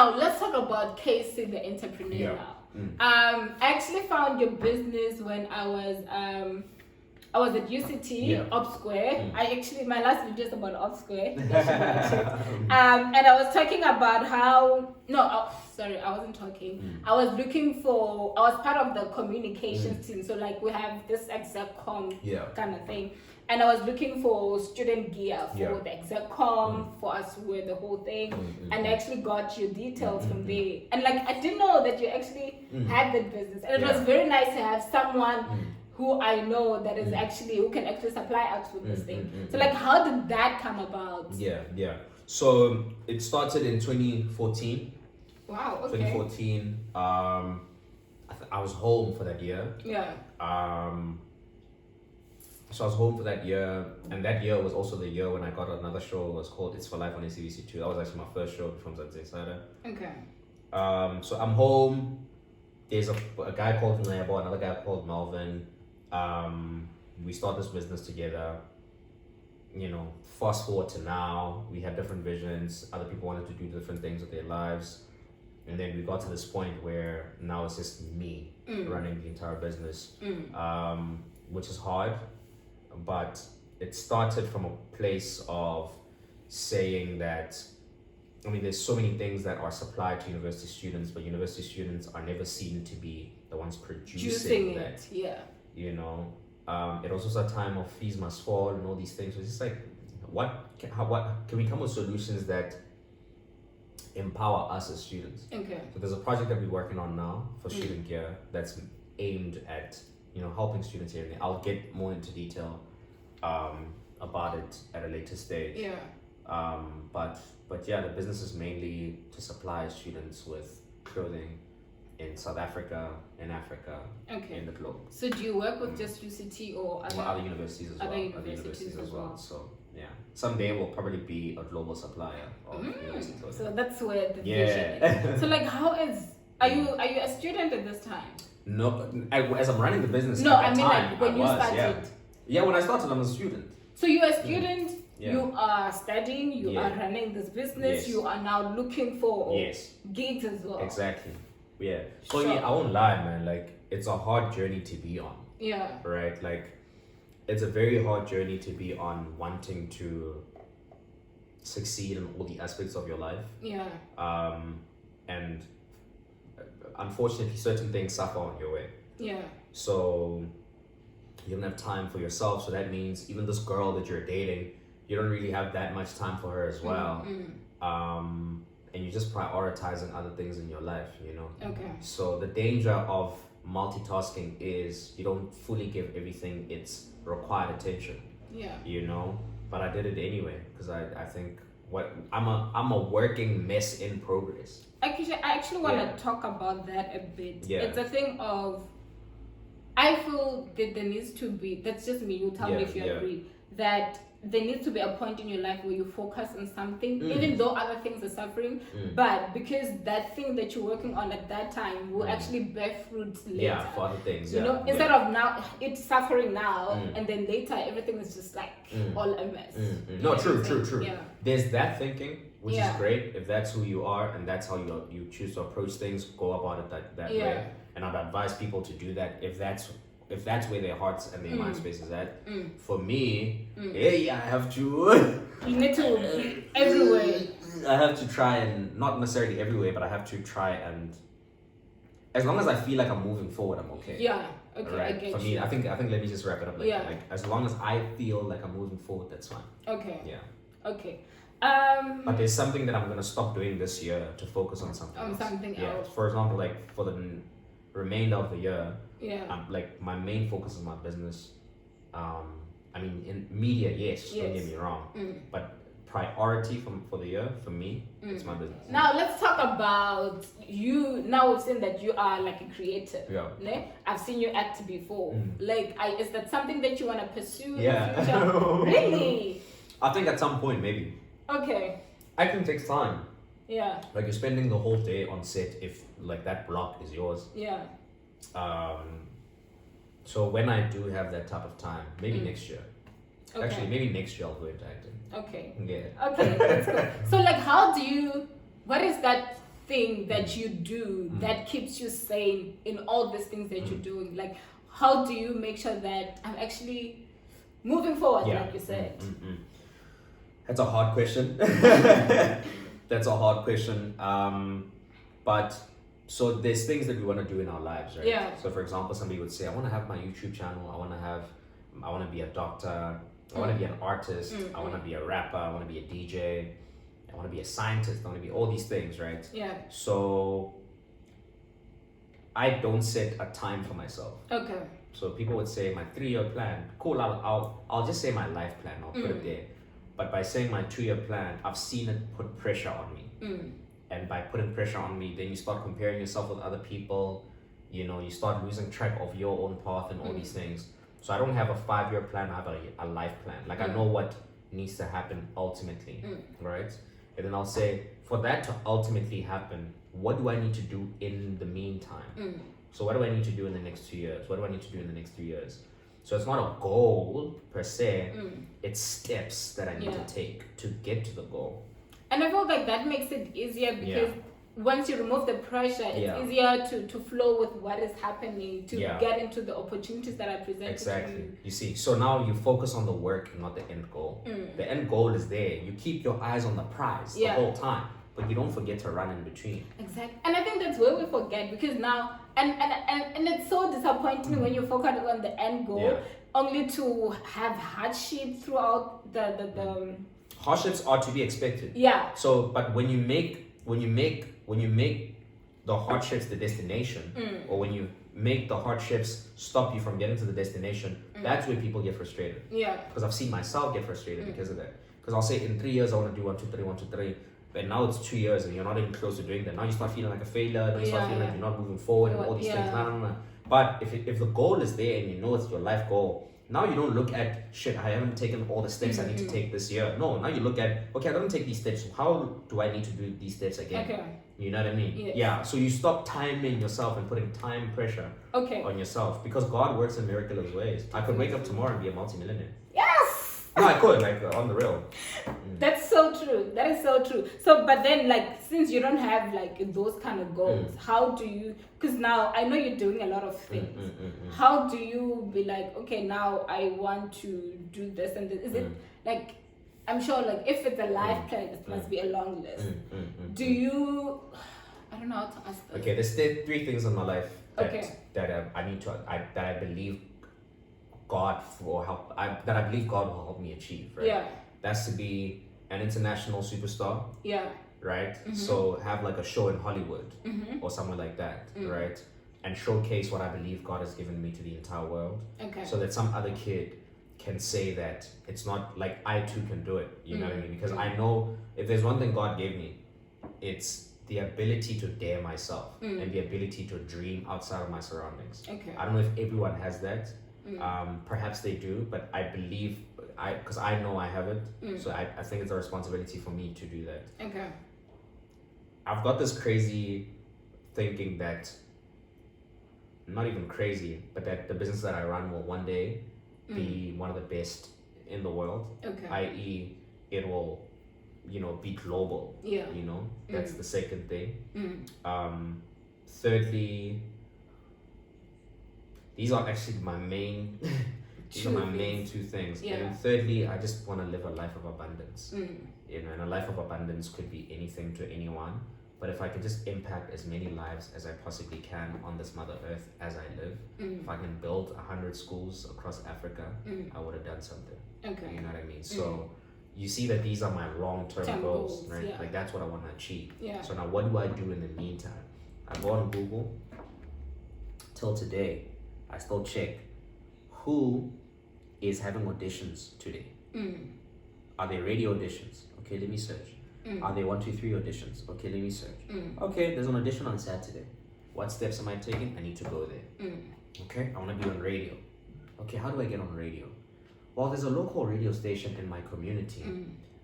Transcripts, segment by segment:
Now let's talk about Casey the entrepreneur now. I actually found your business when I was at UCT, Op Square. My last video is about Op Square. And I was talking about how, I wasn't talking. I was part of the communications team. So like we have this exec.com kind of thing. And I was looking for student gear for the exec.com, for us with the whole thing. And I actually got your details from there. And like, I didn't know that you actually had that business. And it was very nice to have someone who I know that is who can actually supply us with this thing. So like, how did that come about? So it started in 2014. Wow, okay. 2014. I was home for that year. So I was home for that year, and that year was also the year when I got another show. It was called It's for Life on SABC2. That was actually my first show from Zanzibar. Okay. So I'm home. There's a guy called Nebo, another guy called Melvin. We start this business together. You know, fast forward to now, we had different visions. Other people wanted to do different things with their lives. And then we got to this point where now it's just me running the entire business, which is hard. But it started from a place of saying that, there's so many things that are supplied to university students, but university students are never seen to be the ones producing that. You know, it also was a time of fees must fall and all these things. So it's just like, what can we come with solutions that empower us as students? Okay. So there's a project that we're working on now for student gear that's aimed at helping students here and there. I'll get more into detail about it at a later stage. But the business is mainly to supply students with clothing in South Africa, in Africa, in the globe. So do you work with just UCT or other universities as well? Other universities as well. So someday we'll probably be a global supplier of university clothing. So that's where the vision is. So like, are you a student at this time? No, as I'm running the business. No, I mean like when you started. Yeah, when I started, I was a student. So you're a student. You are studying. You are running this business. You are now looking for gigs as well. Exactly. Yeah. So I won't lie, man. Like, it's a hard journey to be on. Yeah. Right. Like, it's a very hard journey to be on, wanting to succeed in all the aspects of your life. Yeah. And unfortunately, certain things suffer on your way. Yeah. So you don't have time for yourself. So that means even this girl that you're dating, you don't really have that much time for her as well. And you're just prioritizing other things in your life, Okay. So the danger of multitasking is you don't fully give everything its required attention. But I did it anyway because I think I'm a working mess in progress. I actually want to talk about that a bit. It's a thing of, I feel that there needs to be, that's just me, you tell me if you agree, that there needs to be a point in your life where you focus on something, even though other things are suffering, but because that thing that you're working on at that time will actually bear fruit later. For other things. Instead of now, it's suffering now, and then later everything is just like all a mess. No, true. There's that thinking, which is great. If that's who you are and that's how you choose to approach things, go about it that way. And I'd advise people to do that if that's where their hearts and their mind space is at. For me, I have to. You need to be everywhere. I have to try, and not necessarily everywhere, but I have to try, and as long as I feel like I'm moving forward, I'm okay. Yeah. Okay. Right? I get For me, I think let me just wrap it up. Like as long as I feel like I'm moving forward, that's fine. Okay. Yeah. Okay. But there's something that I'm gonna stop doing this year to focus on something else. Something else. For example, like for the remainder of the year, like my main focus is my business. In media, don't get me wrong, but priority for the year for me, it's my business. Now let's talk about you. Now we've seen that you are like a creator. I've seen you act before. Is that something that you want to pursue in the future? Really? I think at some point maybe. Okay. Acting takes time. Yeah. Like you're spending the whole day on set if like that block is yours. Yeah. So when I do have that type of time, maybe next year. Okay. Actually, maybe next year I'll go into acting. Okay. Yeah. Okay, that's cool. So like, what is that thing that you do that keeps you sane in all these things that you're doing? Like, how do you make sure that I'm actually moving forward, like you said? That's a hard question. That's a hard question. But so there's things that we want to do in our lives, right? Yeah. So for example, somebody would say, I want to have my YouTube channel. I want to be a doctor. I want to be an artist. I want to be a rapper. I want to be a DJ. I want to be a scientist. I want to be all these things, right? Yeah. So I don't set a time for myself. Okay. So people would say my 3-year plan. Cool. I'll just say my life plan. I'll put it there. But by saying my 2-year plan, I've seen it put pressure on me. And by putting pressure on me, then you start comparing yourself with other people. You know, you start losing track of your own path and all these things. So I don't have a 5-year plan. I have a life plan. Like I know what needs to happen ultimately, right? And then I'll say, for that to ultimately happen, what do I need to do in the meantime? So what do I need to do in the next 2 years? What do I need to do in the next 3 years? So it's not a goal per se. It's steps that I need to take to get to the goal. And I feel like that makes it easier because once you remove the pressure, it's easier to flow with what is happening, to get into the opportunities that are presented to you. You see, so now you focus on the work, not the end goal. The end goal is there. You keep your eyes on the prize the whole time, but you don't forget to run in between. Exactly. And I think that's where we forget, because now, and it's so disappointing when you focus on the end goal, only to have hardship throughout the Hardships are to be expected. Yeah. So, but when you make the hardships the destination, or when you make the hardships stop you from getting to the destination, that's where people get frustrated. Yeah. Because I've seen myself get frustrated because of that. Because I'll say in 3 years I want to do 1, 2, 3, 1, 2, 3. But now it's 2 years and you're not even close to doing that. Now you start feeling like a failure. Now you start feeling like you're not moving forward and all these things. No. But if the goal is there and you know it's your life goal, now you don't look at, shit, I haven't taken all the steps I need to take this year. No, now you look at, okay, I don't take these steps. How do I need to do these steps again? Okay. You know what I mean? Yes. Yeah. So you stop timing yourself and putting time pressure on yourself, because God works in miraculous ways. I could wake up tomorrow and be a multimillionaire. Yes! No, I could, like on the real. That's so true. That is so true. So, but then, like, since you don't have like those kind of goals, how do you? Because now I know you're doing a lot of things. How do you be like, okay, now I want to do this and this? Is it like? I'm sure, like, if it's a life plan, it must be a long list. Do you? I don't know how to ask this. Okay, there's 3 things in my life that I believe God will help. That I believe God will help me achieve. Right? Yeah. That's to be an international superstar. Yeah. Right. So have like a show in Hollywood or somewhere like that. Right. And showcase what I believe God has given me to the entire world. Okay. So that some other kid can say that it's not like I too can do it. You know what I mean? Because I know if there's one thing God gave me, it's the ability to dare myself and the ability to dream outside of my surroundings. Okay. I don't know if everyone has that. Perhaps they do, but I believe because I know I have it. So I think it's a responsibility for me to do that. Okay. I've got this crazy thinking that, not even crazy, but that the business that I run will one day be one of the best in the world. Okay. I.e., it will, be global. Yeah. That's the second thing. Thirdly, these are actually my main. These are my main 2 things. Yeah. And then thirdly, I just want to live a life of abundance. And a life of abundance could be anything to anyone. But if I can just impact as many lives as I possibly can on this Mother Earth as I live, if I can build 100 schools across Africa, I would have done something. Okay. You know what I mean? So you see that these are my long-term goals, right? Yeah. Like that's what I want to achieve. Yeah. So now what do I do in the meantime? I go on Google. Till today, I still check who is having auditions today. Are they radio auditions? Okay, let me search. Are they 1, 2, 3 auditions? Okay, let me search. Okay, there's an audition on Saturday. What steps am I taking? I need to go there. Okay, I want to be on radio. Okay, how do I get on radio? Well, there's a local radio station in my community,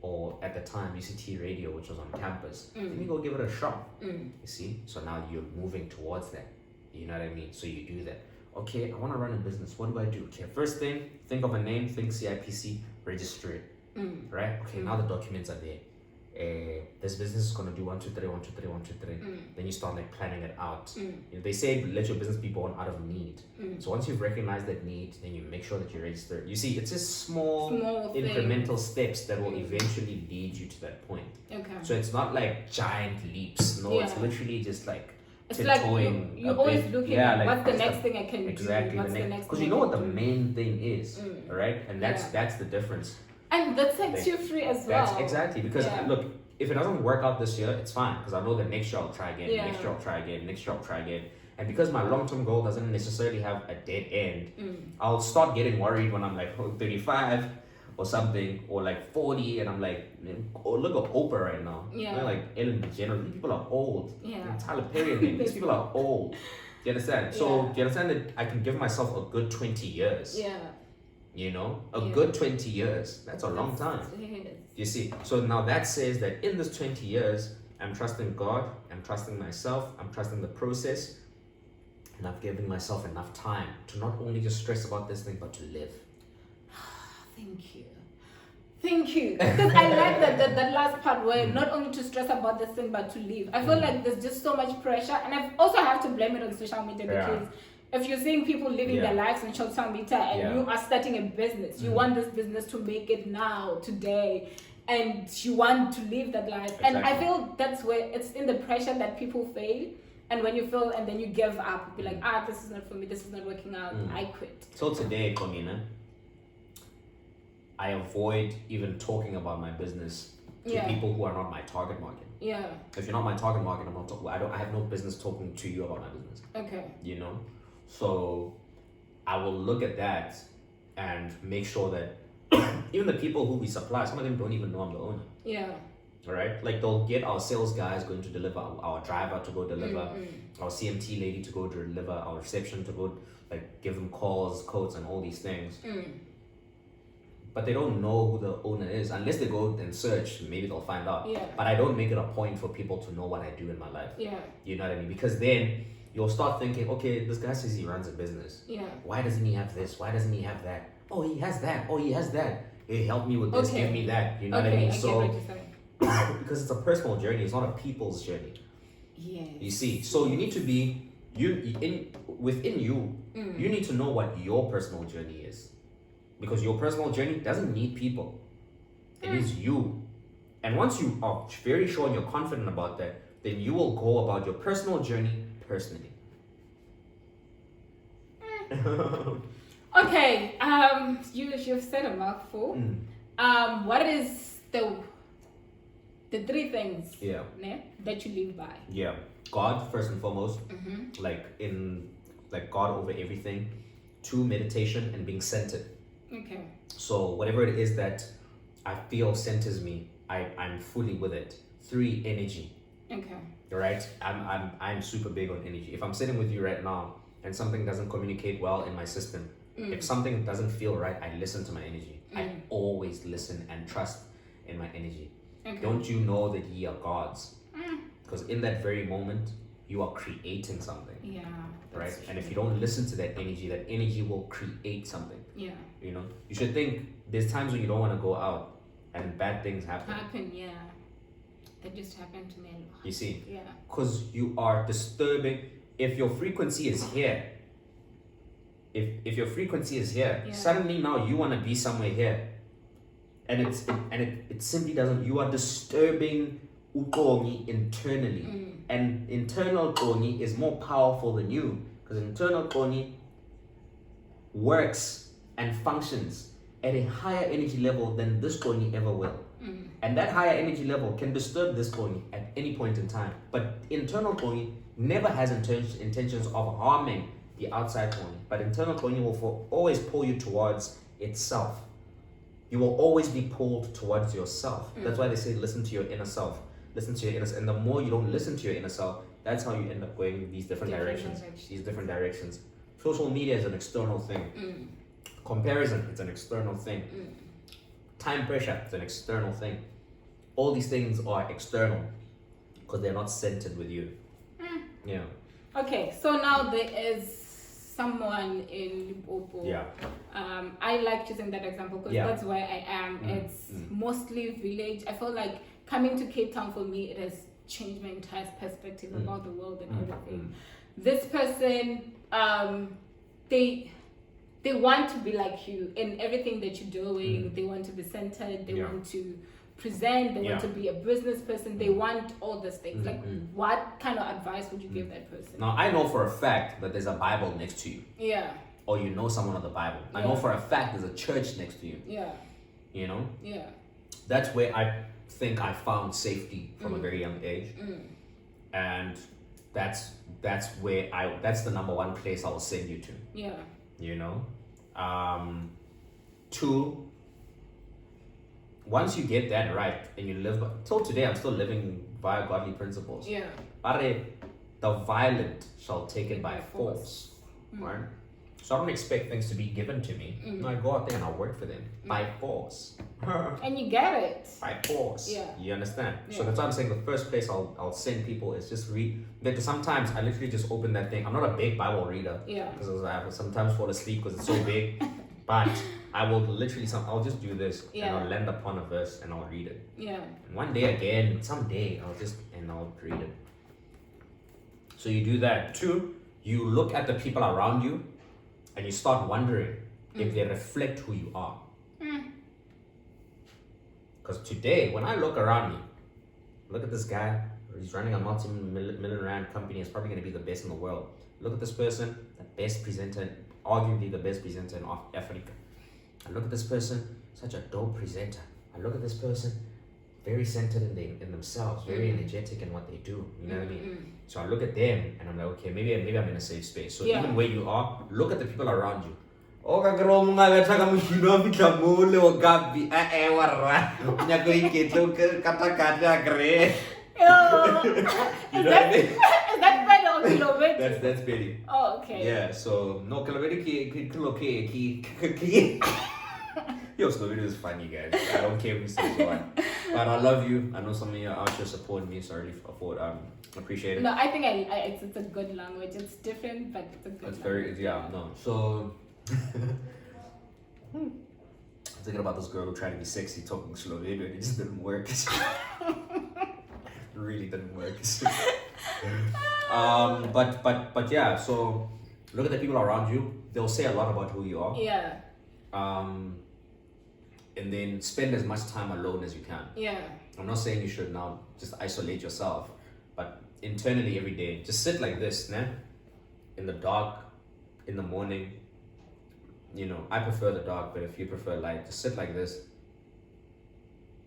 or at the time UCT Radio, which was on campus. Let me go give it a shot. You see, so now you're moving towards that. You know what I mean? So you do that. Okay, I want to run a business. What do I do? Okay, first thing, think of a name, think CIPC, register it. Right? Okay, now the documents are there. this business is going to do 1, 2, 3, 1, 2, 3, 1, 2, 3. Then you start like planning it out. You know, they say let your business be born out of need. So once you've recognized that need, then you make sure that you register. You see, it's just small incremental steps that will eventually lead you to that point. Okay. So it's not like giant leaps. No, it's literally just like it's like you're always looking at what's the next thing I can do. What's the next because you know what the main thing is, right? And that's the difference. And that sets you free as well. That's exactly, because look, if it doesn't work out this year, it's fine, because I know that next year I'll try again, next year I'll try again, next year I'll try again. And because my long-term goal doesn't necessarily have a dead end, I'll start getting worried when I'm like 35 or something, or like 40, and I'm like, oh, look at Oprah right now. You know, like Ellen DeGeneres, these people are old. And Tyler Perry, these people are old. Do you understand? So do you understand that I can give myself a good 20 years? You know, a good 20 years. That's a long time. You see? So now that says that in this 20 years, I'm trusting God, I'm trusting myself, I'm trusting the process, and I've given myself enough time to not only just stress about this thing, but to live. Thank you. Because I like that last part where not only to stress about this thing, but to live. I feel like there's just so much pressure, and I also have to blame it on social media because if you're seeing people living their lives on social media and you are starting a business, you want this business to make it now, today, and you want to live that life. Exactly. And I feel that's where it's in the pressure that people fail. And when you fail and then you give up, be like, this is not for me, this is not working out, I quit. So today, Komina, I avoid even talking about my business to people who are not my target market. If you're not my target market, I have no business talking to you about my business. Okay. You know? So I will look at that and make sure that even the people who we supply, some of them don't even know I'm the owner. All right, like they'll get our sales guys going to deliver, our driver to go deliver, our CMT lady to go deliver, our reception to go like give them calls, codes, and all these things. But they don't know who the owner is unless they go and search. Maybe they'll find out. But I don't make it a point for people to know what I do in my life. You know what I mean? Because then you'll start thinking, okay, this guy says he runs a business. Why doesn't he have this? Why doesn't he have that? Oh, he has that. Oh, he has that. Hey, help me with this. Give me that. You know what I mean? So because it's a personal journey, it's not a people's journey. You see, so you need to be within you. You need to know what your personal journey is, because your personal journey doesn't need people. It is you. And once you are very sure and you're confident about that, then you will go about your personal journey personally. Okay, you've said a mouthful. What is the three things that you live by? God first and foremost, like God over everything. 2, meditation and being centered. Okay. So whatever it is that I feel centers me, I'm fully with it. 3, energy. Okay. Right? I'm super big on energy. If I'm sitting with you right now and something doesn't communicate well in my system, if something doesn't feel right, I listen to my energy. I always listen and trust in my energy. Okay. Don't you know that ye are gods? Because in that very moment, you are creating something. Right? True. And if you don't listen to that energy will create something. You know, you should think there's times when you don't want to go out and bad things happen. That just happened to me a lot. You see? Because you are disturbing. If your frequency is here, if your frequency is here, suddenly now you want to be somewhere here. And it simply doesn't. You are disturbing ukongi internally. And internal kongi is more powerful than you, because internal kongi works and functions at a higher energy level than this kongi ever will. And that higher energy level can disturb this kongi at any point in time. But internal kongi never has intentions of harming the outside kongi. But internal kongi will always pull you towards itself. You will always be pulled towards yourself. That's why they say listen to your inner self. Listen to your inner self. And the more you don't listen to your inner self, that's how you end up going in these different directions. These different directions. Social media is an external thing. Comparison, it's an external thing. Time pressure, it's an external thing. All these things are external because they're not centered with you. Okay, so now there is someone in Limpopo. I like choosing that example because that's where I am. It's mostly village. I feel like coming to Cape Town for me, it has changed my entire perspective about the world and everything. This person, they want to be like you in everything that you're doing. They want to be centered. They want to present. They want to be a business person. They want all these things. Like, what kind of advice would you give that person? Now, I know for a fact that there's a Bible next to you. Yeah. Or you know someone of the Bible. I know for a fact there's a church next to you. Yeah. You know? Yeah. That's where I think I found safety from a very young age. And that's where that's the number one place I will send you to. Yeah. You know? 2, once you get that right and you live, till today I'm still living via godly principles. Yeah. But the violent shall take it by force. Right? So I don't expect things to be given to me. No, I go out there and I work for them by force. And you get it. By force. Yeah. You understand? Yeah. So that's why I'm saying the first place I'll send people is just read. Because sometimes I literally just open that thing. I'm not a big Bible reader. Yeah. Because I will sometimes fall asleep because it's so big. But I will literally, I'll just do this. And I'll land upon a verse and I'll read it. Yeah. And one day again, someday, I'll read it. So you do that. 2, you look at the people around you and you start wondering if they reflect who you are. Because today, when I look around me, look at this guy, he's running a multi-million rand company, he's probably going to be the best in the world. Look at this person, the best presenter, arguably the best presenter in Africa. I look at this person, such a dope presenter. I look at this person, very centered in themselves, very energetic in what they do. You know what I mean? So I look at them and I'm like, okay, maybe I'm in a safe space. So even where you are, look at the people around you. Oh, is that better or kilometer? That's Betty. Oh, okay. Yeah, so no Yo, Slovenia is funny, guys. I don't care if we say so. But I love you. I know some of you are out here supporting me, so I really appreciate it. No, I think it's a good language. It's different, but it's a good language. So I'm thinking about this girl who tried to be sexy talking Slovenian. It just didn't work. It really didn't work. But yeah, so look at the people around you. They'll say a lot about who you are. Yeah. And then spend as much time alone as you can. Yeah. I'm not saying you should now just isolate yourself, but internally every day, just sit like this, né? In the dark, in the morning. You know, I prefer the dark, but if you prefer light, just sit like this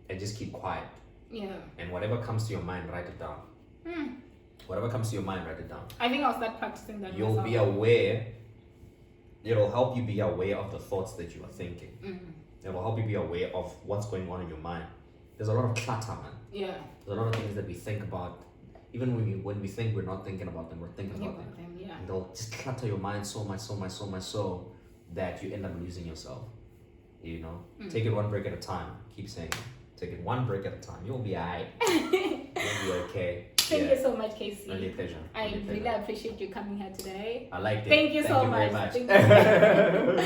and just keep quiet. Yeah. And whatever comes to your mind, write it down. Whatever comes to your mind, write it down. I think I'll start practicing that. You'll be aware. It'll help you be aware of the thoughts that you are thinking. It will help you be aware of what's going on in your mind. There's a lot of clutter, man. Yeah. There's a lot of things that we think about. Even when we think we're not thinking about them, we're thinking about them. Yeah. And they'll just clutter your mind so much so that you end up losing yourself. You know? Take it one break at a time. Keep saying it. Take it one break at a time. You'll be alright. You'll be okay. Thank you so much, Casey. Really a pleasure. I really appreciate you coming here today. I liked it. Thank you so very much. much.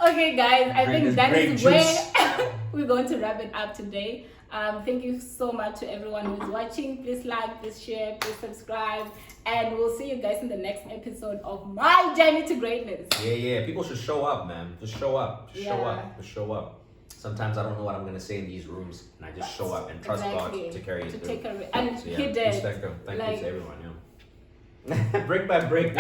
Okay, guys, I think that is juice. where we're going to wrap it up today. Thank you so much to everyone who's watching. Please like, please share, please subscribe, and we'll see you guys in the next episode of my journey to greatness. Yeah. People should show up, man. Just show up. Just show up. Sometimes I don't know what I'm gonna say in these rooms, and I just show up and trust God to carry it through. And So, he did. Thank you to everyone. Yeah. Break by break.